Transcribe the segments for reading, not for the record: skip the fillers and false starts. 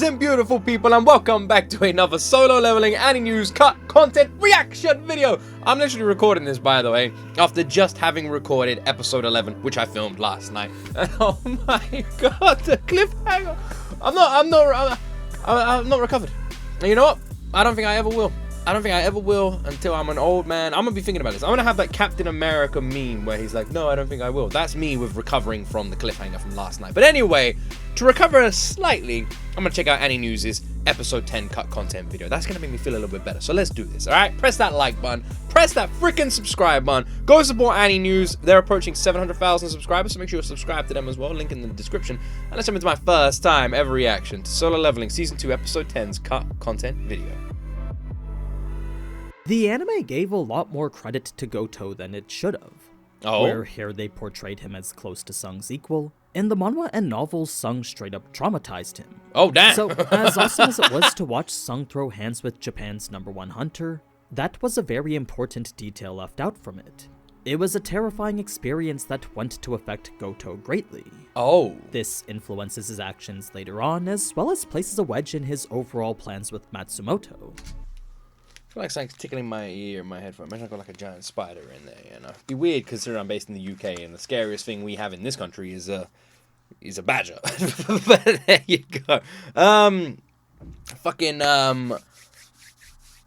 and beautiful people, and welcome back to another solo leveling AniNews cut content reaction video. I'm literally recording this, by the way, after just having recorded episode 11, which I filmed last night. And oh my god, the cliffhanger! I'm not recovered. And you know what? I don't think I ever will. I don't think I ever will until I'm an old man. I'm gonna be thinking about this. I'm gonna have that Captain America meme where he's like, no, I don't think I will. That's me with recovering from the cliffhanger from last night. But anyway, to recover slightly, I'm gonna check out AniNews' episode 10 cut content video. That's gonna make me feel a little bit better. So let's do this, all right? Press that like button. Press that freaking subscribe button. Go support AniNews. They're approaching 700,000 subscribers, so make sure you subscribe to them as well. Link in the description. And let's jump into my first time ever reaction to Solo Leveling Season 2, Episode 10's cut content video. The anime gave a lot more credit to Goto than it should have. Oh? Where here they portrayed him as close to Sung's equal, in the manhwa and novels, Sung straight up traumatized him. Oh, damn! So, as awesome as it was to watch Sung throw hands with Japan's #1 hunter, that was a very important detail left out from it. It was a terrifying experience that went to affect Goto greatly. Oh. This influences his actions later on, as well as places a wedge in his overall plans with Matsumoto. I feel like something's tickling my ear in my headphone. Imagine I've got like a giant spider in there, you know? It'd be weird considering I'm based in the UK and the scariest thing we have in this country is a badger. But there you go.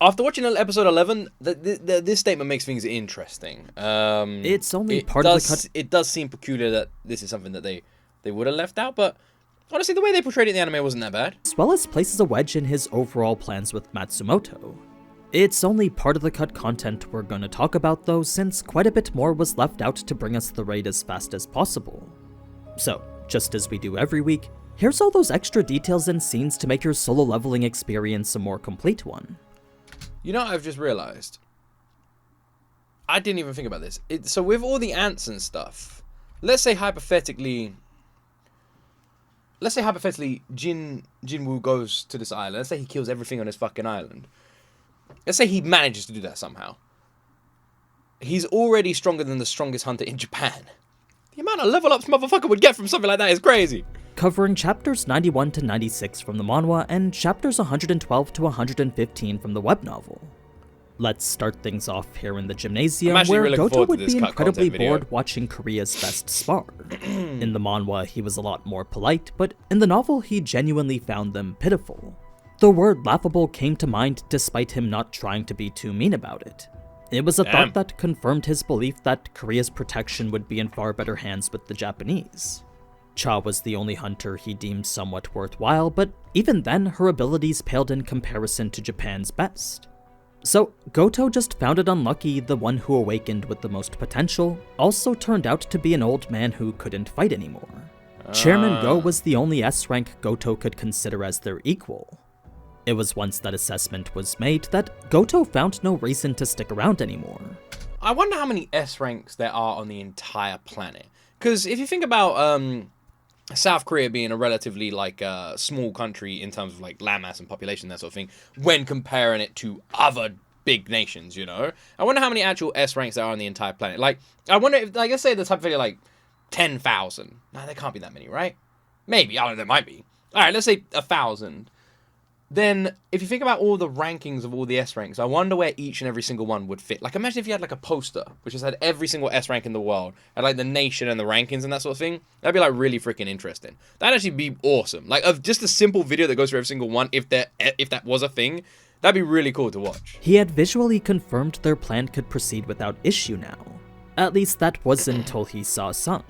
After watching episode 11, this statement makes things interesting. It's only part of the cut. It does seem peculiar that this is something that they would have left out, but honestly, the way they portrayed it in the anime wasn't that bad. As well as places a wedge in his overall plans with Matsumoto. It's only part of the cut content we're gonna talk about though, since quite a bit more was left out to bring us the raid as fast as possible. So, just as we do every week, here's all those extra details and scenes to make your solo leveling experience a more complete one. You know what I've just realized? I didn't even think about this. So with all the ants and stuff, let's say hypothetically Jin-woo goes to this island. Let's say he kills everything on this fucking island. Let's say he manages to do that somehow. He's already stronger than the strongest hunter in Japan. The amount of level ups motherfucker would get from something like that is crazy. Covering chapters 91 to 96 from the manhwa and chapters 112 to 115 from the web novel. Let's start things off here in the gymnasium, where really Goto would this be incredibly bored video. watching Korea's best spar. In the manhwa, he was a lot more polite, but in the novel, he genuinely found them pitiful. The word laughable came to mind despite him not trying to be too mean about it. It was a thought that confirmed his belief that Korea's protection would be in far better hands with the Japanese. Cha was the only hunter he deemed somewhat worthwhile, but even then, her abilities paled in comparison to Japan's best. So, Goto just found it unlucky the one who awakened with the most potential also turned out to be an old man who couldn't fight anymore. Chairman Go was the only S-rank Goto could consider as their equal. It was once that assessment was made that Goto found no reason to stick around anymore. I wonder how many S ranks there are on the entire planet. Because if you think about South Korea being a relatively small country in terms of like landmass and population, that sort of thing, when comparing it to other big nations, you know? I wonder how many actual S ranks there are on the entire planet. Like, I wonder if, like, let's say the type of video like 10,000. No, there can't be that many, right? Maybe, I don't know, there might be. Alright, let's say 1,000. Then, if you think about all the rankings of all the S ranks, I wonder where each and every single one would fit. Like, imagine if you had, like, a poster, which has had every single S rank in the world, and, like, the nation and the rankings and that sort of thing. That'd be, like, really freaking interesting. That'd actually be awesome. Like, of just a simple video that goes through every single one, if that was a thing, that'd be really cool to watch. He had visually confirmed their plan could proceed without issue now. At least that was until he saw Sung.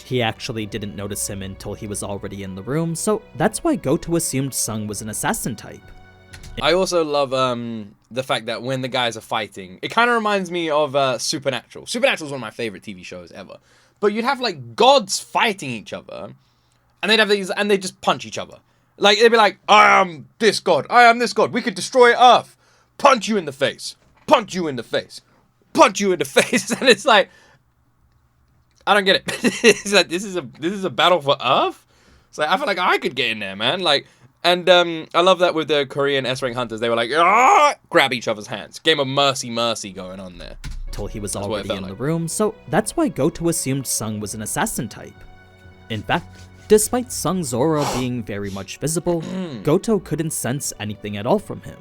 He actually didn't notice him until he was already in the room, so that's why Goto assumed Sung was an assassin type. I also love the fact that when the guys are fighting, it kind of reminds me of Supernatural. Supernatural is one of my favorite TV shows ever. But you'd have like gods fighting each other, and they'd have these, and they'd just punch each other. Like, they'd be like, I am this god, I am this god, we could destroy Earth, punch you in the face, punch you in the face, punch you in the face. And it's like, I don't get it. It's like, this is a battle for Earth. It's like, I feel like I could get in there, man. Like, and I love that with the Korean S-rank hunters, they were like, grab each other's hands. Game of mercy going on there. Till he was already in the room, so that's why Goto assumed Sung was an assassin type. In fact, Despite Sung's aura being very much visible, Goto couldn't sense anything at all from him.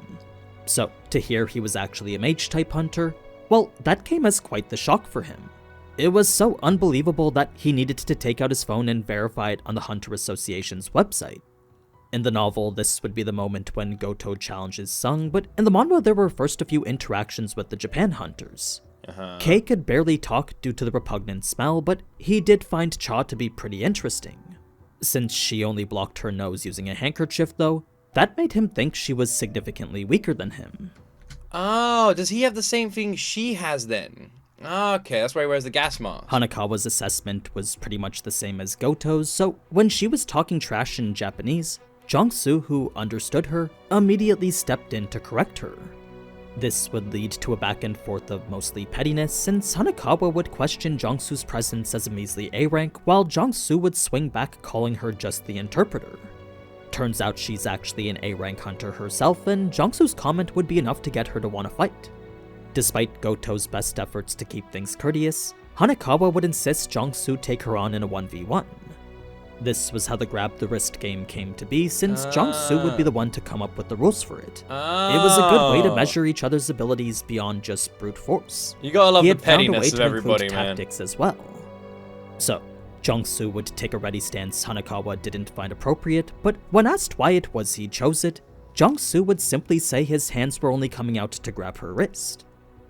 So, to hear he was actually a mage-type hunter, well, that came as quite the shock for him. It was so unbelievable that he needed to take out his phone and verify it on the Hunter Association's website. In the novel, this would be the moment when Goto challenges Sung, but in the manhwa there were first a few interactions with the Japan hunters. Kei could barely talk due to the repugnant smell, but he did find Cha to be pretty interesting. Since she only blocked her nose using a handkerchief though, that made him think she was significantly weaker than him. Oh, does he have the same thing she has then? Okay, that's why he wears the gas mask. Hanekawa's assessment was pretty much the same as Goto's, so when she was talking trash in Japanese, Jong-soo, who understood her, immediately stepped in to correct her. This would lead to a back and forth of mostly pettiness, since Hanekawa would question Jong-soo's presence as a measly A rank, while Jong-soo would swing back calling her just the interpreter. Turns out she's actually an A rank hunter herself, and Jong-soo's comment would be enough to get her to want to fight. Despite Goto's best efforts to keep things courteous, Hanekawa would insist Jong-soo take her on in a 1v1. This was how the grab the wrist game came to be, since Jong-soo would be the one to come up with the rules for it. It was a good way to measure each other's abilities beyond just brute force. You gotta love he the had found a way pettiness of to everybody, include man. tactics as well. So, Jong-soo would take a ready stance Hanekawa didn't find appropriate, but when asked why it was he chose it, Jong-soo would simply say his hands were only coming out to grab her wrist.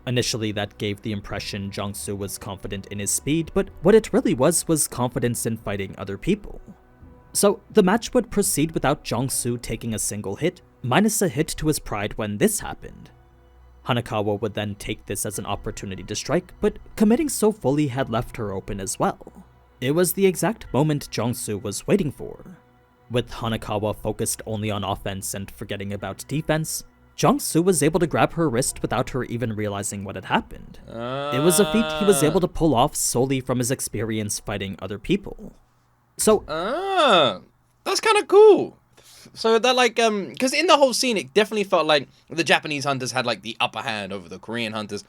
Initially, that gave the impression Jong-soo was confident in his speed, but what it really was confidence in fighting other people. So, the match would proceed without Jong-soo taking a single hit, minus a hit to his pride when this happened. Hanekawa would then take this as an opportunity to strike, but committing so fully had left her open as well. It was the exact moment Jong-soo was waiting for. With Hanekawa focused only on offense and forgetting about defense, Jong-soo was able to grab her wrist without her even realizing what had happened. It was a feat he was able to pull off solely from his experience fighting other people. So, that's kind of cool. So that because in the whole scene, it definitely felt like the Japanese hunters had like the upper hand over the Korean hunters,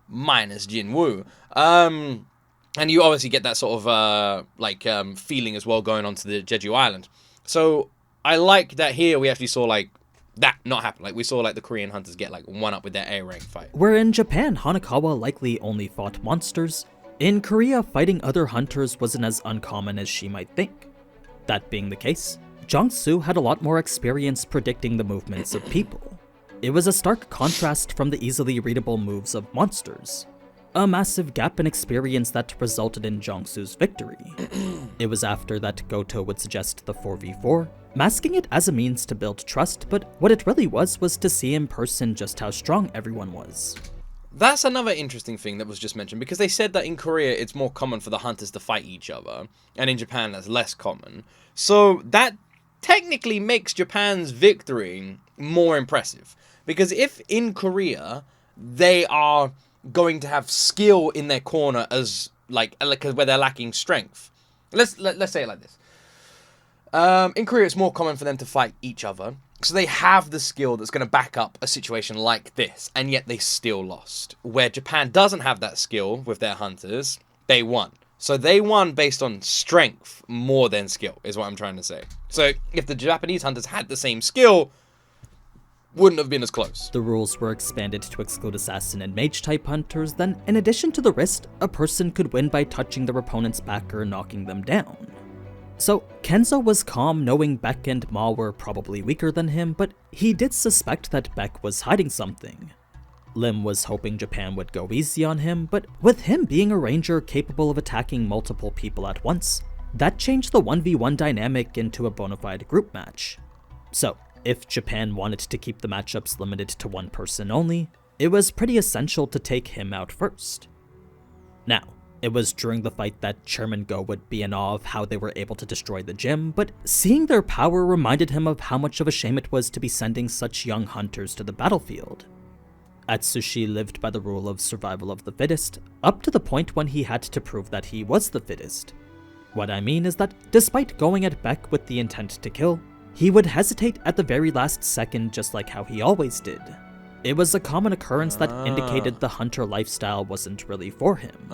minus Jin-woo. And you obviously get that sort of feeling as well going on to the Jeju Island. So I like that here we actually saw like that not happen. Like we saw like the Korean hunters get like one up with their A rank fight. Where in Japan, Hanekawa likely only fought monsters, in Korea, fighting other hunters wasn't as uncommon as she might think. That being the case, Jong-soo had a lot more experience predicting the movements of people. It was a stark contrast from the easily readable moves of monsters. A massive gap in experience that resulted in Jong-soo's victory. It was after that Goto would suggest the 4v4, masking it as a means to build trust, but what it really was to see in person just how strong everyone was. That's another interesting thing that was just mentioned, because they said that in Korea it's more common for the hunters to fight each other, and in Japan that's less common. So that technically makes Japan's victory more impressive, because if in Korea they are going to have skill in their corner as like where they're lacking strength, let's say it like this. In Korea it's more common for them to fight each other, so they have the skill that's going to back up a situation like this, and yet they still lost. Where Japan doesn't have that skill with their hunters, they won. So they won based on strength more than skill, is what I'm trying to say. So if the Japanese hunters had the same skill, wouldn't have been as close. The rules were expanded to exclude assassin and mage type hunters, then in addition to the wrist, a person could win by touching their opponent's back or knocking them down. So, Kenzo was calm knowing Beck and Ma were probably weaker than him, but he did suspect that Beck was hiding something. Lim was hoping Japan would go easy on him, but with him being a ranger capable of attacking multiple people at once, that changed the 1v1 dynamic into a bona fide group match. So, if Japan wanted to keep the matchups limited to one person only, it was pretty essential to take him out first. Now, it was during the fight that Chairman Go would be in awe of how they were able to destroy the gym, but seeing their power reminded him of how much of a shame it was to be sending such young hunters to the battlefield. Atsushi lived by the rule of survival of the fittest, up to the point when he had to prove that he was the fittest. What I mean is that despite going at Beck with the intent to kill, he would hesitate at the very last second just like how he always did. It was a common occurrence that indicated the hunter lifestyle wasn't really for him.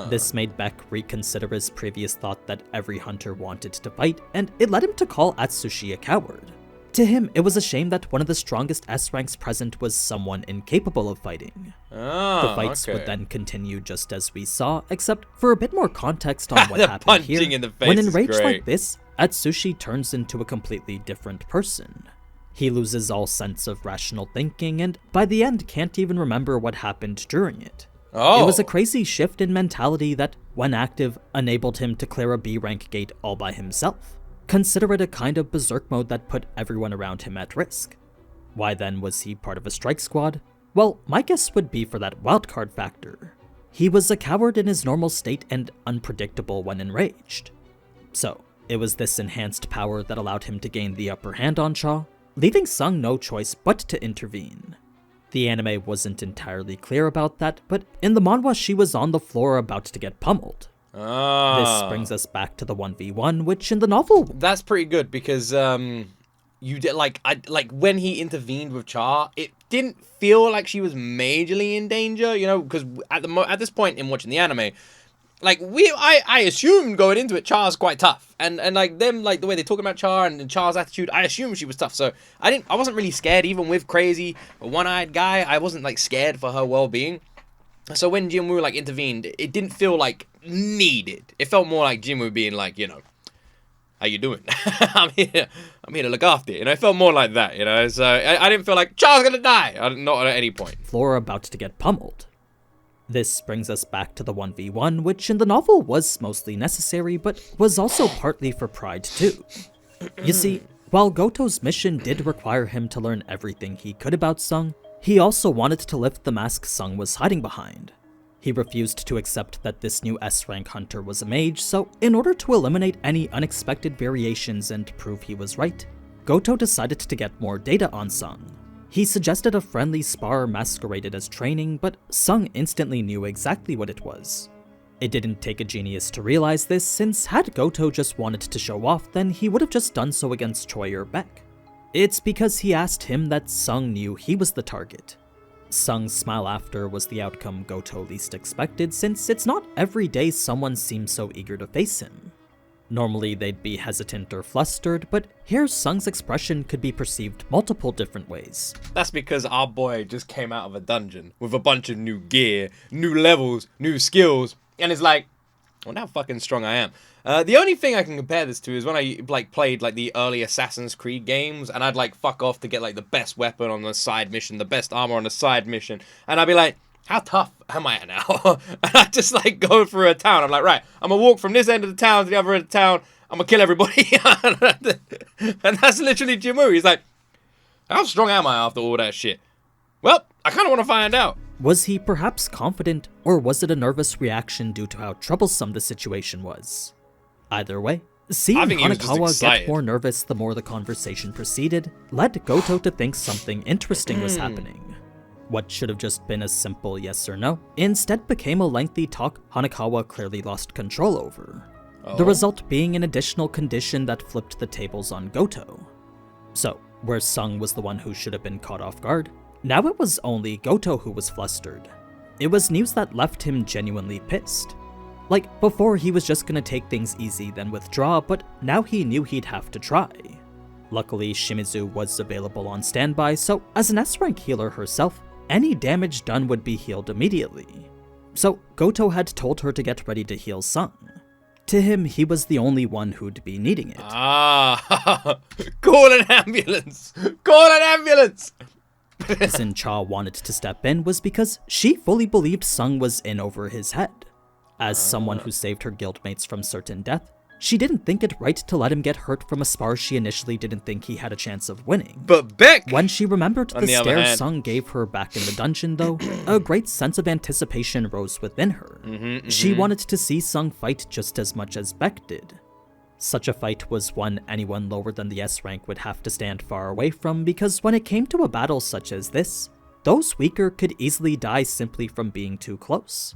This made Beck reconsider his previous thought that every hunter wanted to fight, and it led him to call Atsushi a coward. To him, it was a shame that one of the strongest S ranks present was someone incapable of fighting. The fights would then continue just as we saw, except for a bit more context on what happened here. In the face when enraged like this, Atsushi turns into a completely different person. He loses all sense of rational thinking, and by the end can't even remember what happened during it. It was a crazy shift in mentality that, when active, enabled him to clear a B rank gate all by himself. Consider it a kind of berserk mode that put everyone around him at risk. Why then was he part of a strike squad? Well, my guess would be for that wildcard factor. He was a coward in his normal state and unpredictable when enraged. So, it was this enhanced power that allowed him to gain the upper hand on Shaw, leaving Sung no choice but to intervene. The anime wasn't entirely clear about that, but in the manhwa she was on the floor about to get pummeled. This brings us back to the 1v1, which in the novel... That's pretty good, because you did like when he intervened with Char, it didn't feel like she was majorly in danger, you know, because at this point in watching the anime, like I assumed going into it Char's quite tough, and like them, like the way they talk about Char and Char's attitude, I assumed she was tough, so I wasn't really scared. Even with crazy one-eyed guy, I wasn't like scared for her well-being. So when Jin-woo like intervened, it didn't feel like needed. It felt more like Jin-woo being like, you know, how you doing? I'm here to look after you. And it felt more like that, you know. So I didn't feel like Char's gonna die. Not at any point. Floor about to get pummeled. This brings us back to the 1v1, which in the novel was mostly necessary, but was also partly for pride too. You see, while Goto's mission did require him to learn everything he could about Sung, he also wanted to lift the mask Sung was hiding behind. He refused to accept that this new S-rank hunter was a mage, so in order to eliminate any unexpected variations and prove he was right, Goto decided to get more data on Sung. He suggested a friendly spar masqueraded as training, but Sung instantly knew exactly what it was. It didn't take a genius to realize this, since had Goto just wanted to show off, then he would have just done so against Choi or Beck. It's because he asked him that Sung knew he was the target. Sung's smile after was the outcome Goto least expected, since it's not every day someone seems so eager to face him. Normally they'd be hesitant or flustered, but here Sung's expression could be perceived multiple different ways. That's because our boy just came out of a dungeon with a bunch of new gear, new levels, new skills, and it's like, I wonder how fucking strong I am. The only thing I can compare this to is when I like played like the early Assassin's Creed games, and I'd like fuck off to get like the best weapon on the side mission, the best armor on the side mission, and I'd be like, how tough am I now? And I just like go through a town. I'm like, right, I'm gonna walk from this end of the town to the other end of the town. I'm gonna kill everybody. And that's literally Jin-woo. He's like, how strong am I after all that shit? Well, I kind of want to find out. Was he perhaps confident, or was it a nervous reaction due to how troublesome the situation was? Either way, seeing Hanekawa get more nervous the more the conversation proceeded led Goto to think something interesting was happening. What should have just been a simple yes or no instead became a lengthy talk Hanekawa clearly lost control over. The result being an additional condition that flipped the tables on Goto. So, where Sung was the one who should have been caught off guard, now it was only Goto who was flustered. It was news that left him genuinely pissed. Like, before he was just gonna take things easy then withdraw, but now he knew he'd have to try. Luckily, Shimizu was available on standby, so as an S-rank healer herself, any damage done would be healed immediately. So Goto had told her to get ready to heal Sung. To him, he was the only one who'd be needing it. Call an ambulance! Call an ambulance! The reason Cha wanted to step in was because she fully believed Sung was in over his head. As someone who saved her guildmates from certain death, she didn't think it right to let him get hurt from a spar she initially didn't think he had a chance of winning. But Beck! When she remembered the stare Sung gave her back in the dungeon though, a great sense of anticipation rose within her. She wanted to see Sung fight just as much as Beck did. Such a fight was one anyone lower than the S rank would have to stand far away from, because when it came to a battle such as this, those weaker could easily die simply from being too close.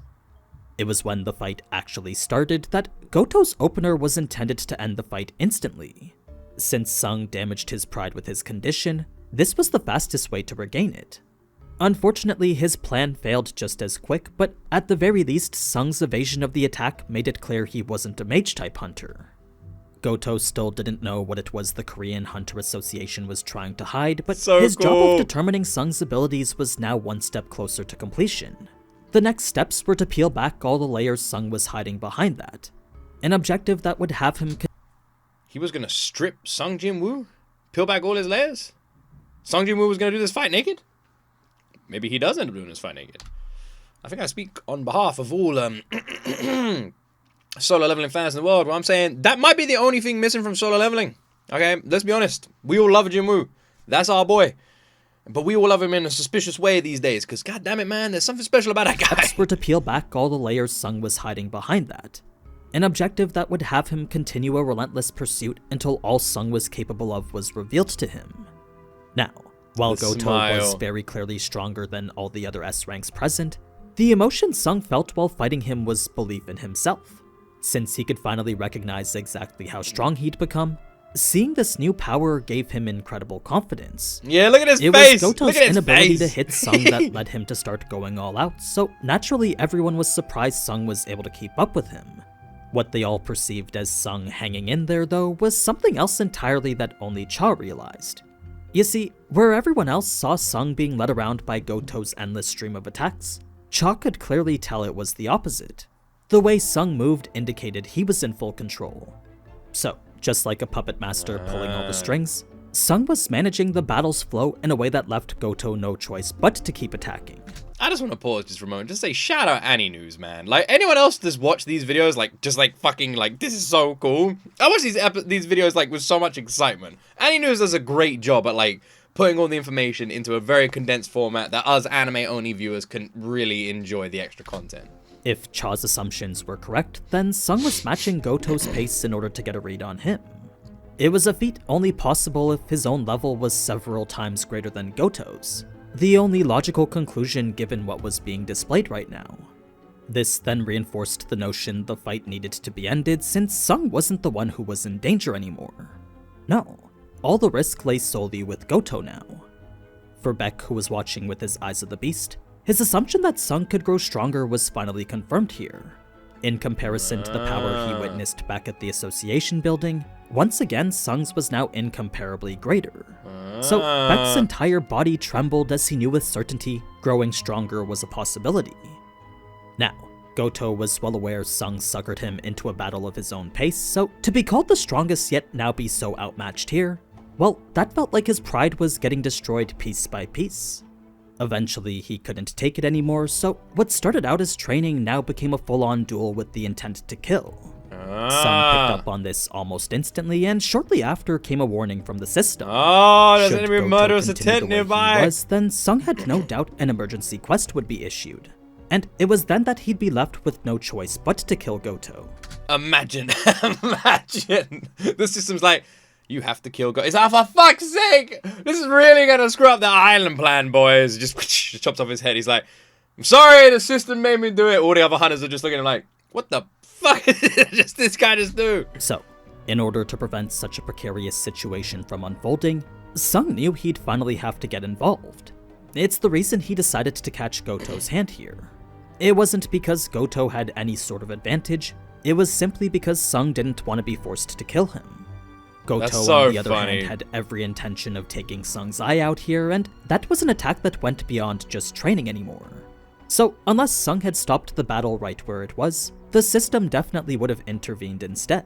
It was when the fight actually started that Goto's opener was intended to end the fight instantly. Since Sung damaged his pride with his condition, this was the fastest way to regain it. Unfortunately, his plan failed just as quick, but at the very least, Sung's evasion of the attack made it clear he wasn't a mage-type hunter. Goto still didn't know what it was the Korean Hunter Association was trying to hide, but his job of determining Sung's abilities was now one step closer to completion. The next steps were to peel back all the layers Sung was hiding behind that, an objective that would have him. He was gonna strip Sung Jin-woo? Peel back all his layers? Sung Jin-woo was gonna do this fight naked? Maybe he does end up doing this fight naked. I think I speak on behalf of all solo leveling fans in the world, where I'm saying that might be the only thing missing from solo leveling. Okay, let's be honest. We all love Jin-woo. That's our boy. But we all love him in a suspicious way these days, because god damn it, man, there's something special about that guy. Steps were to peel back all the layers Sung was hiding behind that, an objective that would have him continue a relentless pursuit until all Sung was capable of was revealed to him. Now, while Goto was very clearly stronger than all the other S ranks present, the emotion Sung felt while fighting him was belief in himself. Since he could finally recognize exactly how strong he'd become, seeing this new power gave him incredible confidence. Yeah, look at his face! It was Goto's inability to hit Sung that led him to start going all out, so naturally everyone was surprised Sung was able to keep up with him. What they all perceived as Sung hanging in there, though, was something else entirely that only Cha realized. You see, where everyone else saw Sung being led around by Goto's endless stream of attacks, Cha could clearly tell it was the opposite. The way Sung moved indicated he was in full control. So, just like a puppet master pulling all the strings, Sung was managing the battle's flow in a way that left Goto no choice but to keep attacking. I just want to pause just for a moment, just say shout out AniNews, man. Like, anyone else just watch these videos, this is so cool. I watch these videos, with so much excitement. AniNews does a great job at, putting all the information into a very condensed format that us anime-only viewers can really enjoy the extra content. If Cha's assumptions were correct, then Sung was matching Goto's pace in order to get a read on him. It was a feat only possible if his own level was several times greater than Goto's, the only logical conclusion given what was being displayed right now. This then reinforced the notion the fight needed to be ended since Sung wasn't the one who was in danger anymore. No, all the risk lay solely with Goto now. For Beck, who was watching with his eyes of the beast, his assumption that Sung could grow stronger was finally confirmed here. In comparison to the power he witnessed back at the association building, once again Sung's was now incomparably greater. So Beck's entire body trembled as he knew with certainty growing stronger was a possibility. Now, Goto was well aware Sung suckered him into a battle of his own pace, so to be called the strongest yet now be so outmatched here, well, that felt like his pride was getting destroyed piece by piece. Eventually, he couldn't take it anymore, so what started out as training now became a full-on duel with the intent to kill. Sung picked up on this almost instantly, and shortly after came a warning from the system. There's Should enemy Goto murderous continue intent the way nearby. he was, then Sung had no doubt an emergency quest would be issued. And it was then that he'd be left with no choice but to kill Goto. Imagine. The system's like, you have to kill Goto. It's like, for fuck's sake! This is really gonna screw up the island plan, boys. Just chops off his head. He's like, I'm sorry, the system made me do it. All the other hunters are just looking at him like, what the fuck did this guy just do? So, in order to prevent such a precarious situation from unfolding, Sung knew he'd finally have to get involved. It's the reason he decided to catch Goto's hand here. It wasn't because Goto had any sort of advantage, it was simply because Sung didn't want to be forced to kill him. Goto, on the other hand, had every intention of taking Sung's eye out here, and that was an attack that went beyond just training anymore. So, unless Sung had stopped the battle right where it was, the system definitely would have intervened instead.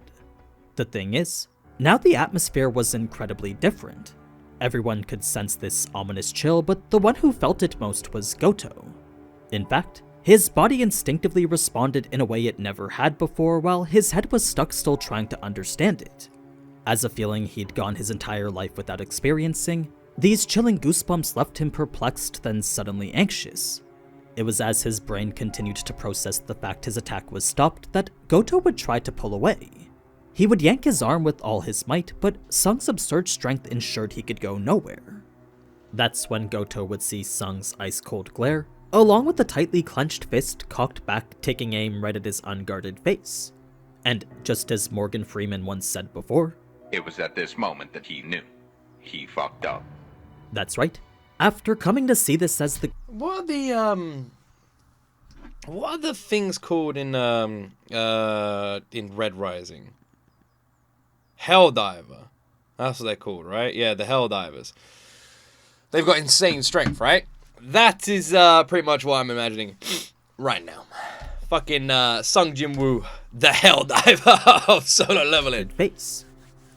The thing is, now the atmosphere was incredibly different. Everyone could sense this ominous chill, but the one who felt it most was Goto. In fact, his body instinctively responded in a way it never had before, while his head was stuck still trying to understand it. As a feeling he'd gone his entire life without experiencing, these chilling goosebumps left him perplexed, then suddenly anxious. It was as his brain continued to process the fact his attack was stopped that Goto would try to pull away. He would yank his arm with all his might, but Sung's absurd strength ensured he could go nowhere. That's when Goto would see Sung's ice-cold glare, along with the tightly clenched fist cocked back taking aim right at his unguarded face. And just as Morgan Freeman once said before, it was at this moment that he knew. He fucked up. That's right. After coming to see this as the What are the things called in Red Rising? Helldiver. That's what they're called, right? Yeah, the Helldivers. They've got insane strength, right? That is pretty much what I'm imagining right now. Fucking Sung Jin-woo, the Helldiver of solo leveling. face.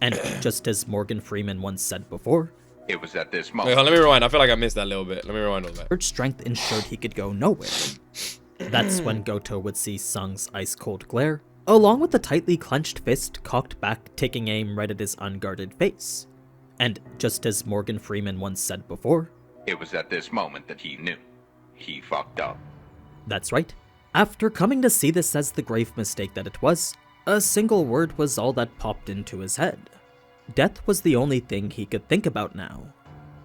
And just as Morgan Freeman once said before, it was at this Wait, moment. hold on, let me rewind. I feel like I missed that a little bit. Let me rewind all that. Urge strength ensured he could go nowhere. That's when Goto would see Sung's ice-cold glare, along with the tightly clenched fist cocked back, taking aim right at his unguarded face. And just as Morgan Freeman once said before, It was at this moment that he knew. He fucked up. that's right. After coming to see this as the grave mistake that it was, a single word was all that popped into his head. Death was the only thing he could think about now.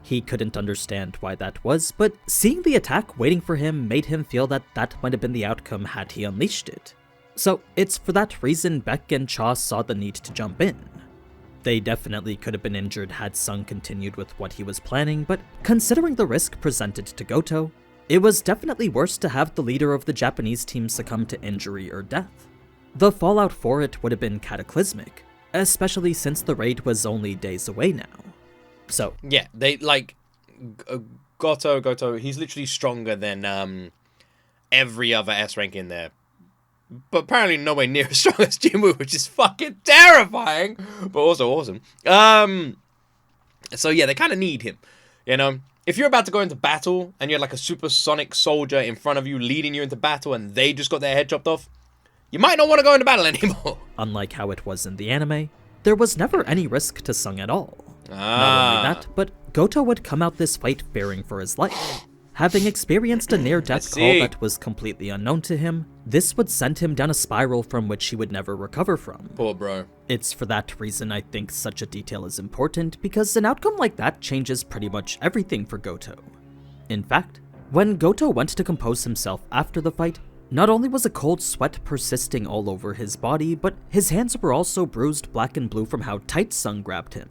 He couldn't understand why that was, but seeing the attack waiting for him made him feel that that might have been the outcome had he unleashed it. So it's for that reason Beck and Cha saw the need to jump in. They definitely could have been injured had Sung continued with what he was planning, but considering the risk presented to Goto, it was definitely worse to have the leader of the Japanese team succumb to injury or death. The fallout for it would have been cataclysmic, especially since the raid was only days away now. So, Yeah, they like Goto. He's literally stronger than every other S rank in there, but apparently nowhere near as strong as Jin-woo, which is fucking terrifying, but also awesome. So yeah, they kind of need him. You know, if you're about to go into battle and you're like a supersonic soldier in front of you leading you into battle, and they just got their head chopped off, you might not want to go into battle anymore. unlike how it was in the anime, there was never any risk to Sung at all. Not only that, but Goto would come out this fight fearing for his life. Having experienced a near-death call that was completely unknown to him, this would send him down a spiral from which he would never recover from. Poor bro. It's for that reason I think such a detail is important, because an outcome like that changes pretty much everything for Goto. In fact, when Goto went to compose himself after the fight, not only was a cold sweat persisting all over his body, but his hands were also bruised black and blue from how tight Sung grabbed him.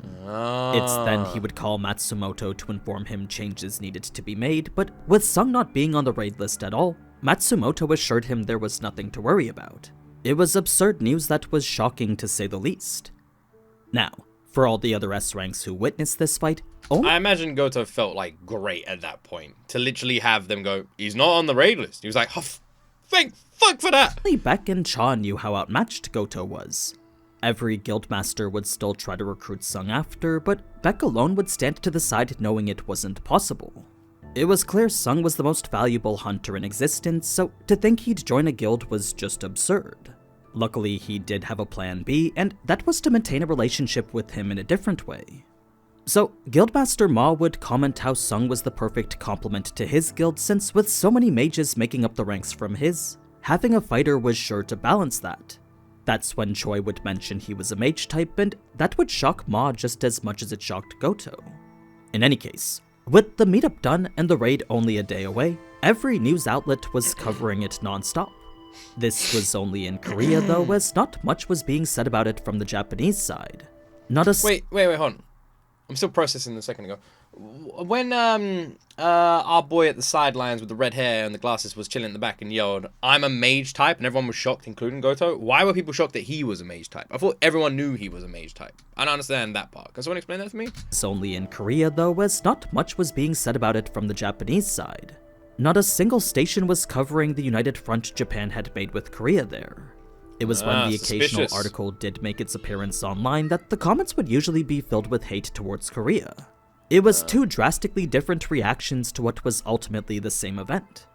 It's then he would call Matsumoto to inform him changes needed to be made, but with Sung not being on the raid list at all, Matsumoto assured him there was nothing to worry about. It was absurd news that was shocking to say the least. Now, for all the other S ranks who witnessed this fight, I imagine Goto felt like great at that point to literally have them go, he's not on the raid list. He was like, oh, thank fuck for that. only Beck and Cha knew how outmatched Goto was. Every guildmaster would still try to recruit Sung after, but Beck alone would stand to the side knowing it wasn't possible. It was clear Sung was the most valuable hunter in existence, so to think he'd join a guild was just absurd. Luckily, he did have a plan B, and that was to maintain a relationship with him in a different way. So, Guildmaster Ma would comment how Sung was the perfect complement to his guild, since with so many mages making up the ranks from his, having a fighter was sure to balance that. That's when Choi would mention he was a mage type, and that would shock Ma just as much as it shocked Goto. In any case, with the meetup done and the raid only a day away, every news outlet was covering it non-stop. This was only in Korea though, as not much was being said about it from the Japanese side. Not a Wait, hold on. I'm still processing a second ago. When our boy at the sidelines with the red hair and the glasses was chilling in the back and yelled, I'm a mage type, and everyone was shocked, including Goto, why were people shocked that he was a mage type? I thought everyone knew he was a mage type. I don't understand that part. Can someone explain that to me? It's only in Korea though, as not much was being said about it from the Japanese side. Not a single station was covering the united front Japan had made with Korea there. It was when the occasional suspicious. article did make its appearance online that the comments would usually be filled with hate towards Korea. It was two drastically different reactions to what was ultimately the same event.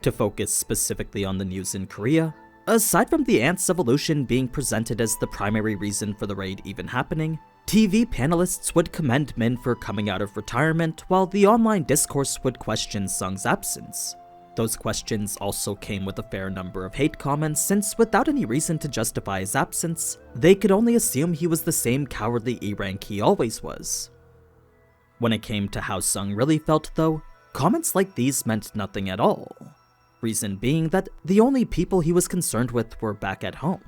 To focus specifically on the news in Korea, aside from the Ants' evolution being presented as the primary reason for the raid even happening, TV panelists would commend Min for coming out of retirement, while the online discourse would question Sung's absence. Those questions also came with a fair number of hate comments, since without any reason to justify his absence, they could only assume he was the same cowardly E-rank he always was. When it came to how Sung really felt though, comments like these meant nothing at all. Reason being that the only people he was concerned with were back at home.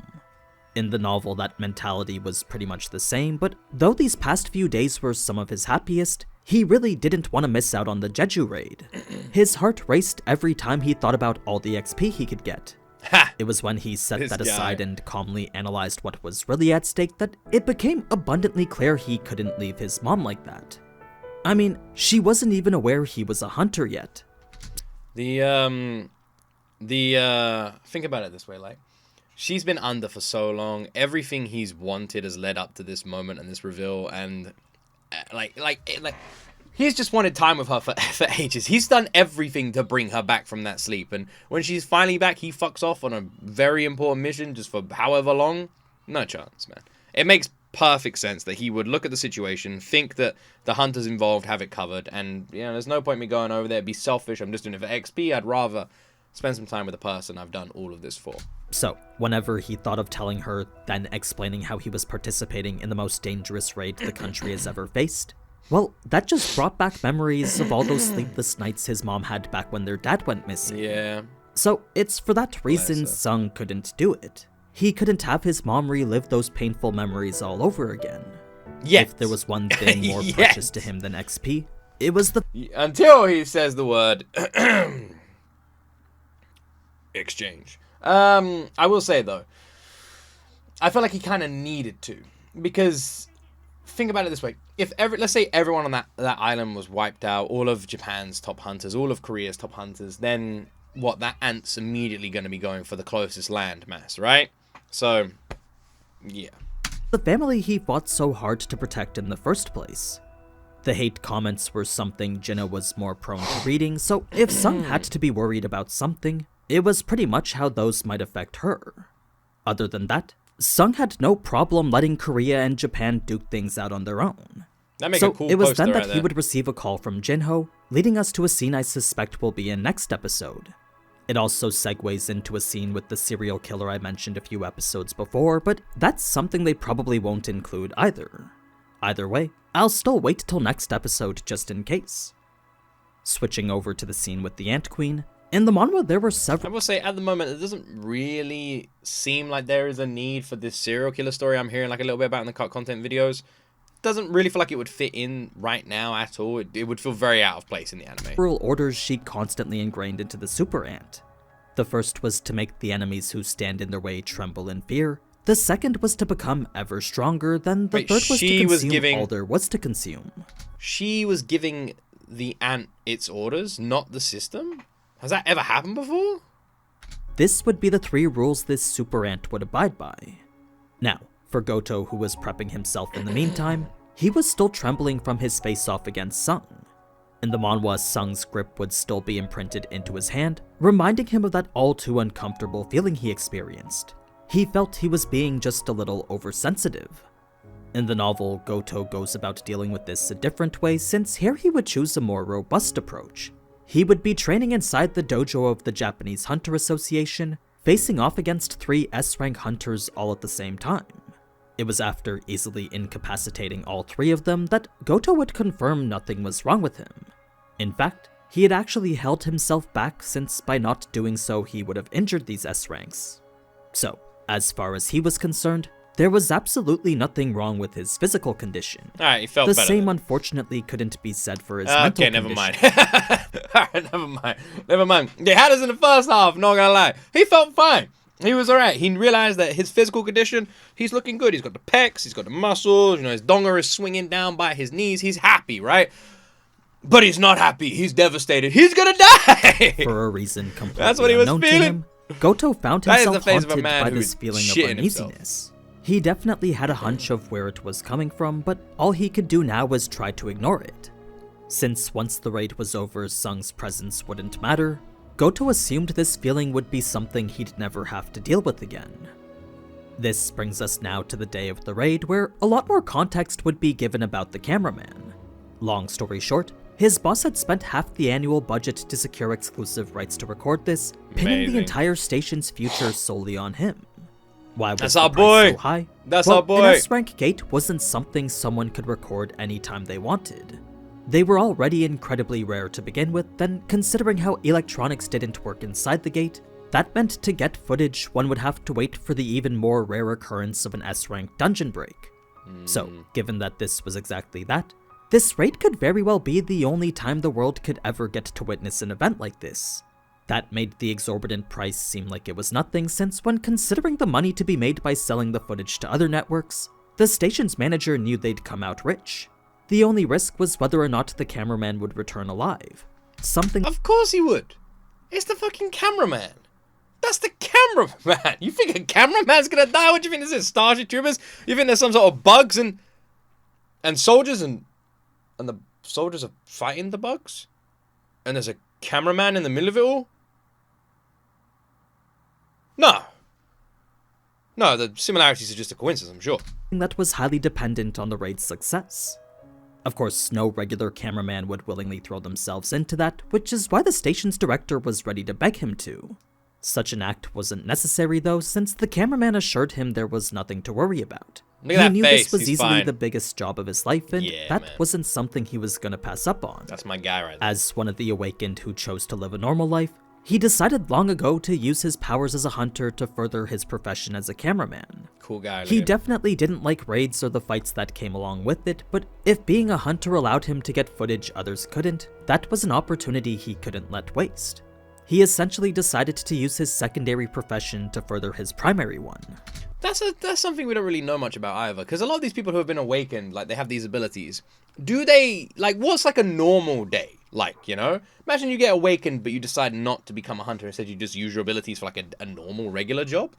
In the novel, that mentality was pretty much the same, but though these past few days were some of his happiest, he really didn't want to miss out on the Jeju raid. His heart raced every time he thought about all the XP he could get. Ha! It was when he set This that guy. aside and calmly analyzed what was really at stake that it became abundantly clear he couldn't leave his mom like that. I mean, she wasn't even aware he was a hunter yet. Think about it this way, like, she's been under for so long. Everything he's wanted has led up to this moment and this reveal, and he's just wanted time with her for ages. He's done everything to bring her back from that sleep, and when she's finally back, he fucks off on a very important mission just for however long. No chance, man. It makes perfect sense that he would look at the situation, think that the hunters involved have it covered, and, you know, there's no point in me going over there. It'd be selfish. I'm just doing it for XP. I'd rather spend some time with the person I've done all of this for. So, whenever he thought of telling her, then explaining how he was participating in the most dangerous raid the country has ever faced, well, that just brought back memories of all those sleepless nights his mom had back when their dad went missing. Yeah. So, it's for that reason Sung couldn't do it. He couldn't have his mom relive those painful memories all over again. Yes. If there was one thing more Yes. precious to him than XP, it was the Until he says the word exchange. I will say though, I felt like he kind of needed to, because think about it this way: if let's say everyone on that island was wiped out, all of Japan's top hunters, all of Korea's top hunters, then what? That ant's immediately going to be going for the closest land mass, right? So, yeah. the family he fought so hard to protect in the first place. The hate comments were something Jin-woo was more prone to reading, so if Sung had to be worried about something, it was pretty much how those might affect her. Other than that, Sung had no problem letting Korea and Japan duke things out on their own. That makes So a cool it was poster then right that he there. would receive a call from Jin-ho, leading us to a scene I suspect will be in next episode. It also segues into a scene with the serial killer I mentioned a few episodes before, but that's something they probably won't include either. Either way, I'll still wait till next episode just in case. Switching over to the scene with the Ant Queen, in the manhwa there were I several will say, at the moment, it doesn't really seem like there is a need for this serial killer story I'm hearing like a little bit about in the cut content videos. Doesn't really feel like it would fit in right now at all. It would feel very out of place in the anime. orders she constantly ingrained into the super ant. The first was to make the enemies who stand in their way tremble in fear. The second was to become ever stronger, then the Wait, third was to she was consume giving- all there was to consume. She was giving the ant its orders, not the system? Has that ever happened before? This would be the 3 rules this super ant would abide by. Now, for Goto, who was prepping himself in the meantime, he was still trembling from his face-off against Sung. In the manhwa, Sung's grip would still be imprinted into his hand, reminding him of that all-too uncomfortable feeling he experienced. He felt he was being just a little oversensitive. In the novel, Goto goes about dealing with this a different way, since here he would choose a more robust approach. He would be training inside the dojo of the Japanese Hunter Association, facing off against 3 S-rank hunters all at the same time. It was after easily incapacitating all 3 of them that Goto would confirm nothing was wrong with him. In fact, he had actually held himself back, since by not doing so he would have injured these S-ranks. So, as far as he was concerned, there was absolutely nothing wrong with his physical condition. Alright, he felt The better. same then. unfortunately couldn't be said for his mental Okay, never condition. mind. Alright, never mind. Yeah, how does in the first half, not gonna lie. He felt fine. He was alright. He realized that his physical condition, he's looking good. He's got the pecs, he's got the muscles, you know, his donga is swinging down by his knees. He's happy, right? But he's not happy. He's devastated. He's gonna die! For a reason completely That's what he was unknown to feeling. him, Goto found That is himself the face of a haunted man by who this is feeling of shitting himself. uneasiness. He definitely had a hunch of where it was coming from, but all he could do now was try to ignore it. Since once the raid was over, Sung's presence wouldn't matter, Goto assumed this feeling would be something he'd never have to deal with again. This brings us now to the day of the raid, where a lot more context would be given about the cameraman. Long story short, his boss had spent half the annual budget to secure exclusive rights to record this, pinning Amazing. the entire station's future solely on him. Why was That's the our price boy. so high? That's Well, our boy. An S-rank gate wasn't something someone could record anytime they wanted. They were already incredibly rare to begin with, then considering how electronics didn't work inside the gate, That meant to get footage, one would have to wait for the even more rare occurrence of an S-rank dungeon break. So, given that this was exactly that, this raid could very well be the only time the world could ever get to witness an event like this. That made the exorbitant price seem like it was nothing, since when considering the money to be made by selling the footage to other networks, the station's manager knew they'd come out rich. The only risk was whether or not the cameraman would return alive. Something— Of course he would. It's the fucking cameraman. That's the cameraman. You think a cameraman's gonna die? What do you think this is? Starship Troopers? You think there's some sort of bugs and soldiers and the soldiers are fighting the bugs? And there's a cameraman in the middle of it all? No. No, the similarities are just a coincidence, I'm sure. that was highly dependent on the raid's success. Of course, no regular cameraman would willingly throw themselves into that, which is why the station's director was ready to beg him to. Such an act wasn't necessary though, since the cameraman assured him there was nothing to worry about. He knew this was easily the biggest job of his life, and that wasn't something he was gonna pass up on. That's my guy right there. As one of the awakened who chose to live a normal life, he decided long ago to use his powers as a hunter to further his profession as a cameraman. Cool guy. He definitely didn't like raids or the fights that came along with it, but if being a hunter allowed him to get footage others couldn't, that was an opportunity he couldn't let waste. He essentially decided to use his secondary profession to further his primary one. That's something we don't really know much about either, because a lot of these people who have been awakened, like, they have these abilities. Do they, like, what's like a normal day like, you know? Imagine you get awakened, but you decide not to become a hunter. Instead, you just use your abilities for, like, a normal, regular job.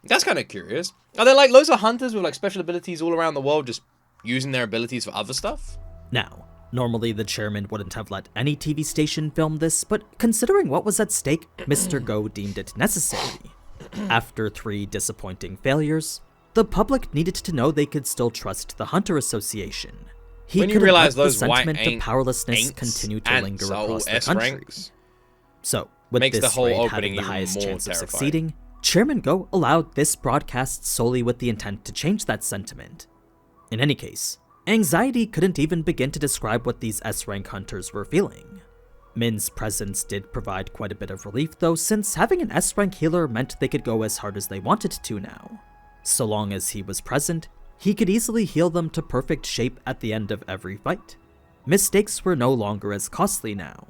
That's kind of curious. Are there, like, loads of hunters with, like, special abilities all around the world just using their abilities for other stuff? Now, normally the chairman wouldn't have let any TV station film this, but considering what was at stake, Mr. Go deemed it necessary. After 3 disappointing failures, the public needed to know they could still trust the Hunter Association. He when you realize let those the white sentiment of powerlessness continue to linger across the country. Ranks, so, with makes this the whole raid opening having the highest more chance of terrifying. succeeding, Chairman Go allowed this broadcast solely with the intent to change that sentiment. In any case, anxiety couldn't even begin to describe what these S-rank hunters were feeling. Min's presence did provide quite a bit of relief though, since having an S-rank healer meant they could go as hard as they wanted to now. So long as he was present, he could easily heal them to perfect shape at the end of every fight. Mistakes were no longer as costly now.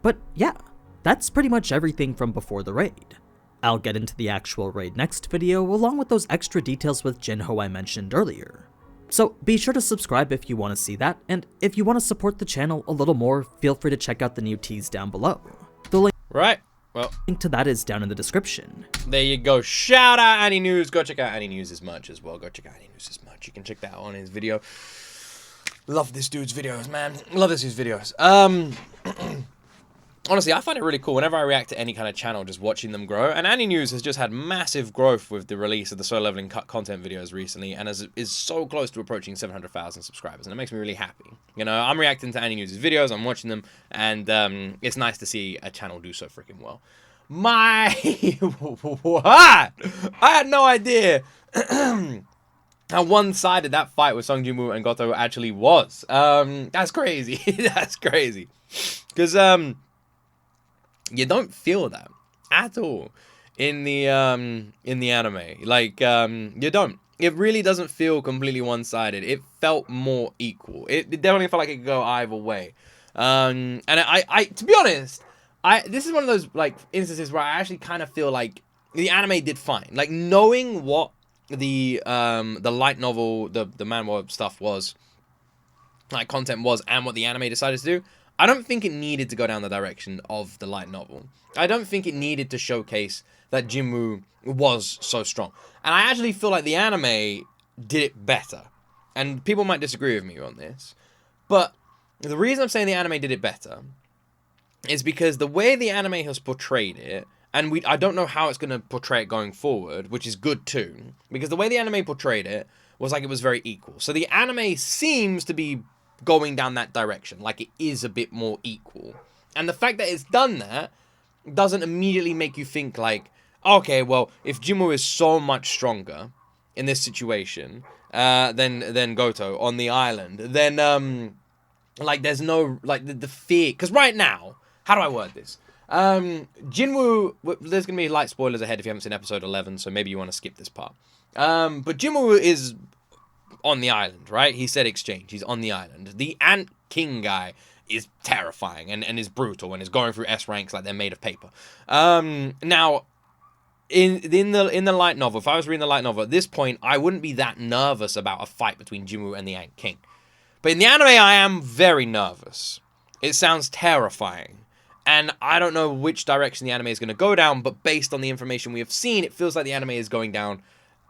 But yeah, that's pretty much everything from before the raid. I'll get into the actual raid next video, along with those extra details with Jin-woo I mentioned earlier. So be sure to subscribe if you want to see that, and if you want to support the channel a little more, feel free to check out the new teas down below. The link to that is down in the description. There you go. Shout out AniNews. Go check out AniNews' merch as well. Go check out AniNews' merch. You can check that out on his video. Love this dude's videos, man. Love this dude's videos. Honestly, I find it really cool whenever I react to any kind of channel, just watching them grow. And AniNews has just had massive growth with the release of the solo leveling cut content videos recently, and is so close to approaching 700,000 subscribers, and it makes me really happy. You know, I'm reacting to AniNews' videos, I'm watching them, and it's nice to see a channel do so freaking well. What? I had no idea how one-sided that fight with Jin-woo and Goto actually was. That's crazy. That's crazy. Because you don't feel that at all in the anime. Like, you don't. It really doesn't feel completely one-sided. It felt more equal. It definitely felt like it could go either way. And I to be honest, this is one of those like instances where I actually kind of feel like the anime did fine. Like, knowing what the light novel, the manhwa stuff was, like content was, and what the anime decided to do, I don't think it needed to go down the direction of the light novel. I don't think it needed to showcase that Jin-woo was so strong. And I actually feel like the anime did it better. And people might disagree with me on this, but the reason I'm saying the anime did it better is because the way the anime has portrayed it, and I don't know how it's going to portray it going forward, which is good too, because the way the anime portrayed it was like it was very equal. So the anime seems to be going down that direction, like it is a bit more equal. And the fact that it's done that doesn't immediately make you think like, okay, well, if Jin-woo is so much stronger in this situation than Goto on the island, then like there's no, like, the fear, because right now, how do I word this? Jin-woo, there's going to be light spoilers ahead if you haven't seen episode 11, so maybe you want to skip this part. But Jin-woo is on the island, right? He said exchange. He's on the island. The Ant King guy is terrifying and is brutal and is going through S ranks like they're made of paper. Now, in the light novel, if I was reading the light novel at this point, I wouldn't be that nervous about a fight between Jin-woo and the Ant King. But in the anime, I am very nervous. It sounds terrifying. And I don't know which direction the anime is going to go down, but based on the information we have seen, it feels like the anime is going down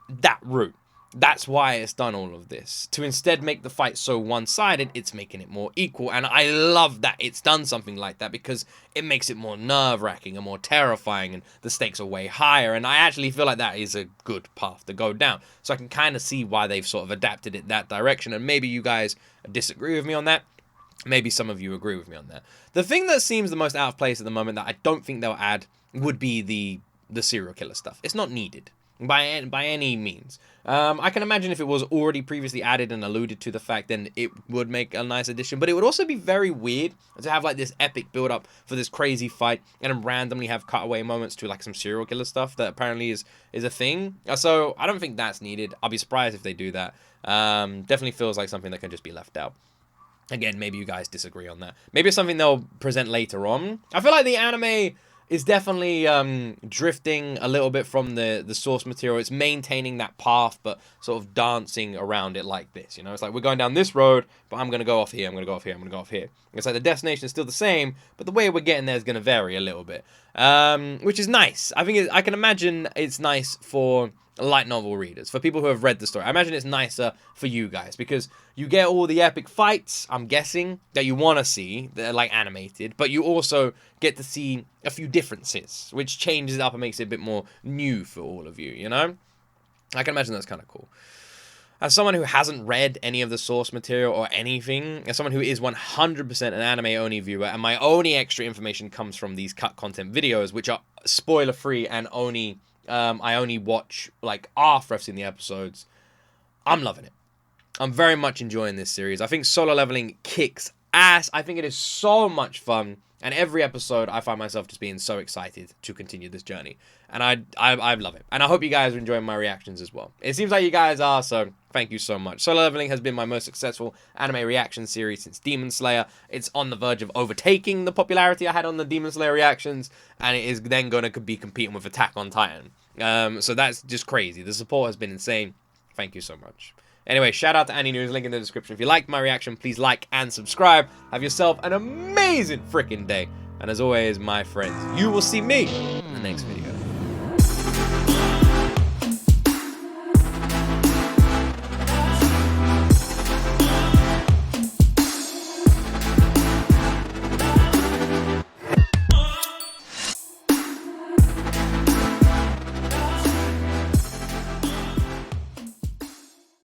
that route. That's why it's done all of this. To instead make the fight so one-sided, it's making it more equal. And I love that it's done something like that because it makes it more nerve-wracking and more terrifying and the stakes are way higher. And I actually feel like that is a good path to go down. So I can kind of see why they've sort of adapted it that direction. And maybe you guys disagree with me on that. Maybe some of you agree with me on that. The thing that seems the most out of place at the moment that I don't think they'll add would be the serial killer stuff. It's not needed by any means. I can imagine if it was already previously added and alluded to the fact, then it would make a nice addition. But it would also be very weird to have like this epic build up for this crazy fight and then randomly have cutaway moments to like some serial killer stuff that apparently is a thing. So I don't think that's needed. I'll be surprised if they do that. Definitely feels like something that can just be left out. Again, maybe you guys disagree on that. Maybe it's something they'll present later on. I feel like the anime is definitely drifting a little bit from the source material. It's maintaining that path, but sort of dancing around it like this. You know, it's like we're going down this road, but I'm going to go off here, I'm going to go off here, I'm going to go off here. It's like the destination is still the same, but the way we're getting there is going to vary a little bit, which is nice. I think I can imagine it's nice for light novel readers, for people who have read the story. I imagine it's nicer for you guys because you get all the epic fights, I'm guessing, that you want to see, that are like animated, but you also get to see a few differences, which changes it up and makes it a bit more new for all of you, you know? I can imagine that's kind of cool. As someone who hasn't read any of the source material or anything, as someone who is 100% an anime-only viewer, and my only extra information comes from these cut content videos, which are spoiler-free and I only watch like after I've seen the episodes, I'm loving it. I'm very much enjoying this series. I think Solo Leveling kicks ass. I think it is so much fun. And every episode, I find myself just being so excited to continue this journey. And I love it. And I hope you guys are enjoying my reactions as well. It seems like you guys are, so thank you so much. Solo Leveling has been my most successful anime reaction series since Demon Slayer. It's on the verge of overtaking the popularity I had on the Demon Slayer reactions. And it is then going to be competing with Attack on Titan. So that's just crazy. The support has been insane. Thank you so much. Anyway, shout out to AniNews, link in the description. If you liked my reaction, please like and subscribe. Have yourself an amazing freaking day. And as always, my friends, you will see me in the next video.